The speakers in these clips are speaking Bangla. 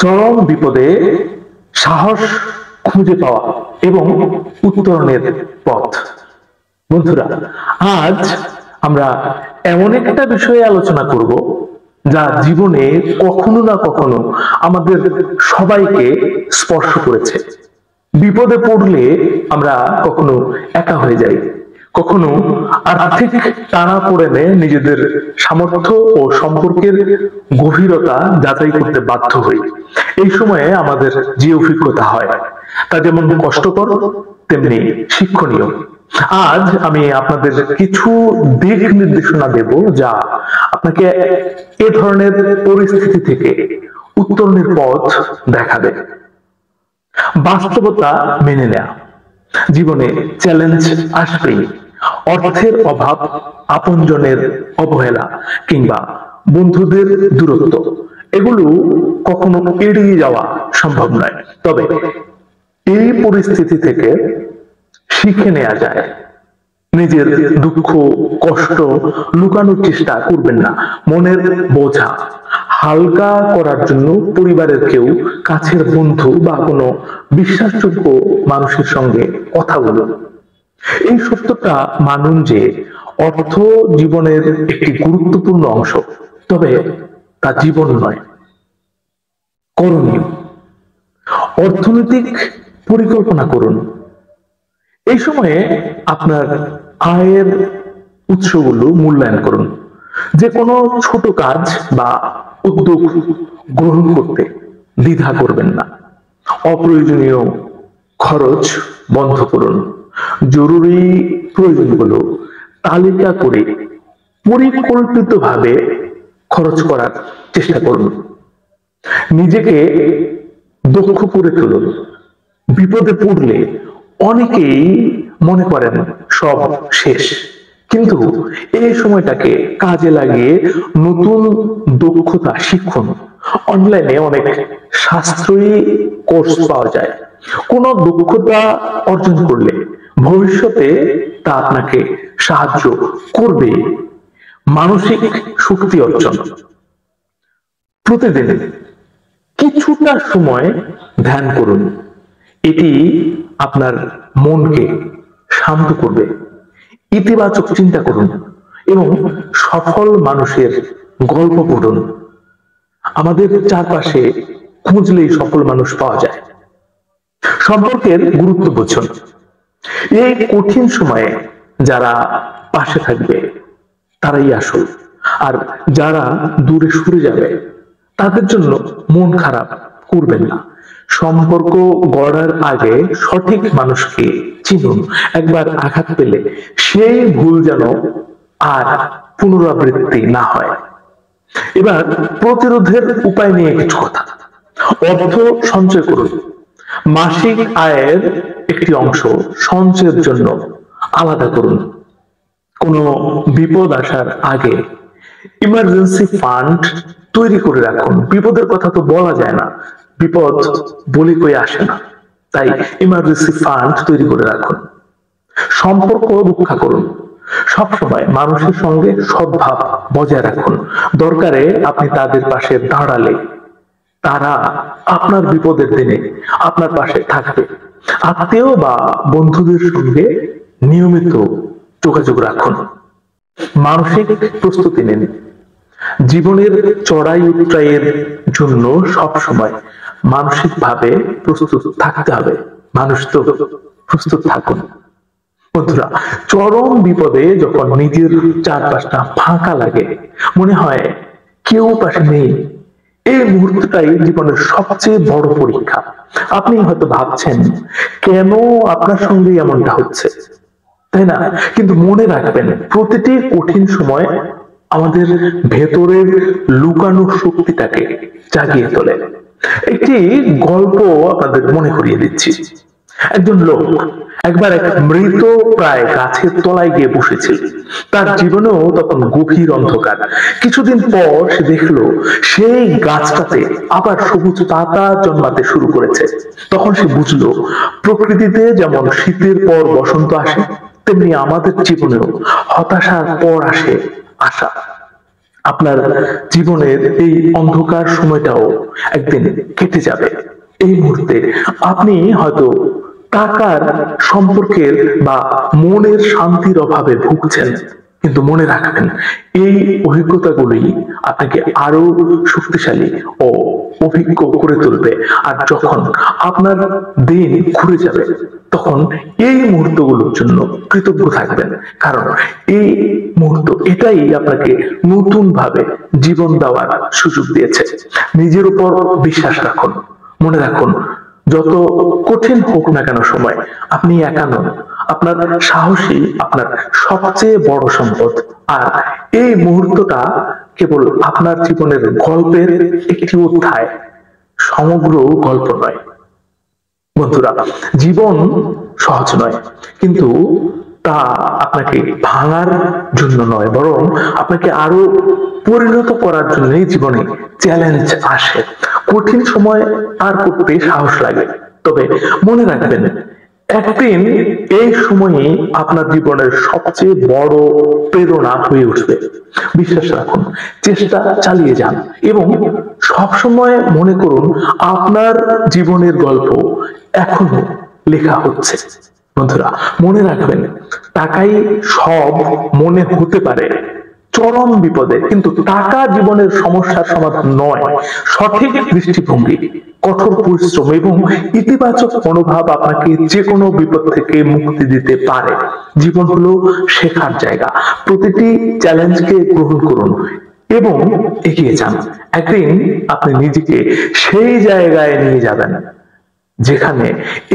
চরম বিপদে সাহস খুঁজে পাওয়া এবং উত্তরণের পথ। বন্ধুরা, আজ আমরা এমন একটা বিষয়ে আলোচনা করব যা জীবনে কখনো না কখনো আমাদের সবাইকে স্পর্শ করেছে। বিপদে পড়লে আমরা কখনো একা হয়ে যাই, কখনো আর্থিক টানাপোড়েনে নিজেদের সামর্থ্য ও সম্পর্কের গভীরতা যাচাই করতে বাধ্য হই। এই সময়ে আমাদের যে অভিজ্ঞতা হয় তা যেমন কষ্টকর তেমনি শিক্ষণীয়। আজ আমি আপনাদের কিছু দিক নির্দেশনা দেব যা আপনাকে এ ধরনের পরিস্থিতি থেকে উত্তরণের পথ দেখাবে। বাস্তবতা মেনে নেয়া। জীবনে চ্যালেঞ্জ আসবেই। অর্থের অভাব, আপনজনের অবহেলা কিংবা বন্ধুদের দূরত্ব, এগুলো কখনো এড়িয়ে যাওয়া সম্ভব নয়। তবে এই পরিস্থিতি থেকে শিখে নেওয়া যায়। নিজের দুঃখ কষ্ট লুকানোর চেষ্টা করবেন না। মনের বোঝা হালকা করার জন্য পরিবারের কেউ, কাছের বন্ধু বা কোনো বিশ্বাসযোগ্য মানুষের সঙ্গে কথা বলুন। এই সত্যটা মানুন যে অর্থ জীবনের একটি গুরুত্বপূর্ণ অংশ, তবে তা জীবন নয়। করণীয়। অর্থনৈতিক পরিকল্পনা করুন। এই সময়ে আপনার আয়ের উৎসগুলো মূল্যায়ন করুন। যে কোনো ছোট কাজ বা উদ্যোগ গ্রহণ করতে দ্বিধা করবেন না। অপ্রয়োজনীয় খরচ বন্ধ করুন। জরুরি প্রয়োজনগুলো তালিকা করে পরিকল্পিতভাবে খরচ করার চেষ্টা করুন। নিজেকে দক্ষ করে তুলুন। বিপদে পড়লে অনেকেই মনে করেন সব শেষ, কিন্তু এই সময়টাকে কাজে লাগিয়ে নতুন দক্ষতা শিখুন। অনলাইনে অনেক সাশ্রয়ী কোর্স পাওয়া যায়। কোনো দক্ষতা অর্জন করলে ভবিষ্যতে তা আপনাকে সাহায্য করবে। মানসিক শক্তি অর্জন। প্রতিদিন কিছুটা সময় ধ্যান করুন। এটি আপনার মনকে শান্ত করবে। ইতিবাচক চিন্তা করুন এবং সফল মানুষের গল্প পড়ুন। আমাদের চারপাশে খুঁজলেই সফল মানুষ পাওয়া যায়। সম্পর্কের গুরুত্ব বুঝুন। এই কঠিন সময়ে যারা পাশে থাকবে তারাই আসল, আর যারা দূরে সরে যাবে তাদের জন্য মন খারাপ করবেন না। সম্পর্ক গড়ার আগে সঠিক মানুষকে চিনুন। একবার আঘাত পেলে সেই ভুল যেন আর পুনরাবৃত্তি না হয়। এবার প্রতিরোধের উপায় নিয়ে কিছু কথা। অর্থ সঞ্চয় করুন। মাসিক আয়ের একটি অংশ সঞ্চয়ের জন্য আলাদা করুন। কোনো বিপদ আসার আগে ইমার্জেন্সি ফান্ড তৈরি করে রাখুন। বিপদের কথা তো বলা যায় না, বিপদ বলে কই আসে না, তাই ইমার্জেন্সি ফান্ড তৈরি করে রাখুন। সম্পর্ক রক্ষা করুন। সবসময় মানুষের সঙ্গে সদ্ভাব বজায় রাখুন। দরকারে আপনি তাদের পাশে দাঁড়ালে তারা আপনার বিপদের দিনে আপনার পাশে থাকবে। আত্মীয় বা বন্ধুদের সঙ্গে নিয়মিত যোগাযোগ রাখুন। মানসিক প্রস্তুতি নিন। জীবনের চড়াই উতরাইয়ের জন্য সবসময় মানসিকভাবে প্রস্তুত থাকতে হবে। মানুষ তো প্রস্তুত থাকুন। বন্ধুরা, চরম বিপদে যখন নিজের চারপাশটা ফাঁকা লাগে, মনে হয় কেউ পাশে নেই, এই মুহূর্তটাই জীবনের সবচেয়ে বড় পরীক্ষা। আপনি হয়তো ভাবছেন কেন আপনার সঙ্গে এমনটা হচ্ছে, তাই না? কিন্তু মনে রাখবেন, প্রতিটি কঠিন সময় আমাদের ভেতরের লুকানো শক্তিটাকে জাগিয়ে তোলে। একটি গল্প আপনাদের মনে করিয়ে দিচ্ছি। একজন লোক একবার এক মৃত প্রায় গাছের তলায় গিয়ে বসেছিল। তার জীবনেও তখন গভীর অন্ধকার। কিছুদিন পর সে দেখলো সেই গাছটাতে আবার সবুজ পাতা জন্মাতে শুরু করেছে। তখন সে বুঝলো, প্রকৃতিতে যেমন শীতের পর বসন্ত আসে, তেমনি আমাদের জীবনেও হতাশার পর আসে আশা। আপনার জীবনের এই অন্ধকার সময়টাও একদিন কেটে যাবে। এই মুহূর্তে আপনি হয়তো টাকার সম্পর্কের বা মনের শান্তির অভাবে ভুগছেন, কিন্তু মনে রাখবেন এই অভিজ্ঞতাগুলি আপনাকে আরো শক্তিশালী ও অভিজ্ঞ করে তুলবে। আর যখন আপনার দিন ঘুরে যাবে তখন এই মুহূর্তগুলোর জন্য কৃতজ্ঞ থাকবেন, কারণ এই মুহূর্ত এটাই আপনাকে নতুন ভাবে জীবন দেওয়ার সুযোগ দিয়েছে। নিজের উপর বিশ্বাস রাখুন। মনে রাখুন, যত কঠিন হোক না কেন সময়, আপনি একা নন। আপনার সাহসী আপনার সবচেয়ে বড় সম্পদ। আর এই মুহূর্তটা কেবল আপনার জীবনের গল্পের একটি অধ্যায়, সমগ্র গল্প নয়। বন্ধুরা, জীবন সহজ নয়, কিন্তু তা আপনাকে ভাঙার জন্য নয়, বরং আপনাকে আরো পরিণত করার জন্যই জীবনে চ্যালেঞ্জ আসে। কঠিন সময় পার করতে সাহস লাগে, তবে মনে রাখবেন একদিন এই সময়ই আপনার জীবনের সবচেয়ে বড় প্রেরণা হয়ে উঠবে। বিশ্বাস রাখুন, চেষ্টা চালিয়ে যান এবং সবসময় মনে করুন আপনার জীবনের গল্প এখনো লেখা হচ্ছে। বন্ধুরা, মনে রাখবেন, টাকাই সব মনে হতে পারে চরম বিপদে, কিন্তু টাকা জীবনের সমস্যার সমাধান নয়। সঠিক দৃষ্টিভঙ্গি, কঠোর পরিশ্রম এবং ইতিবাচক মনোভাব আপনাকে যে কোনো বিপদ থেকে মুক্তি দিতে পারে। জীবন হলো শেখার জায়গা। প্রতিটি চ্যালেঞ্জকে গ্রহণ করুন এবং এগিয়ে যান। একদিন আপনি নিজেকে সেই জায়গায় নিয়ে যাবেন যেখানে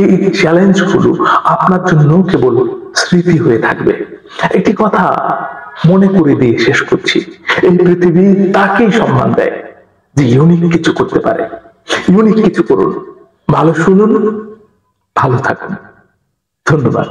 এই চ্যালেঞ্জগুলো আপনার জন্য কেবল স্মৃতি হয়ে থাকবে। একটি কথা মনে করে দিয়ে শেষ করছি, এই পৃথিবী তাকেই সম্মান দেয় যে ইউনিক কিছু করতে পারে। ইউনিক কিছু করুন, ভালো শুনুন, ভালো থাকুন। ধন্যবাদ।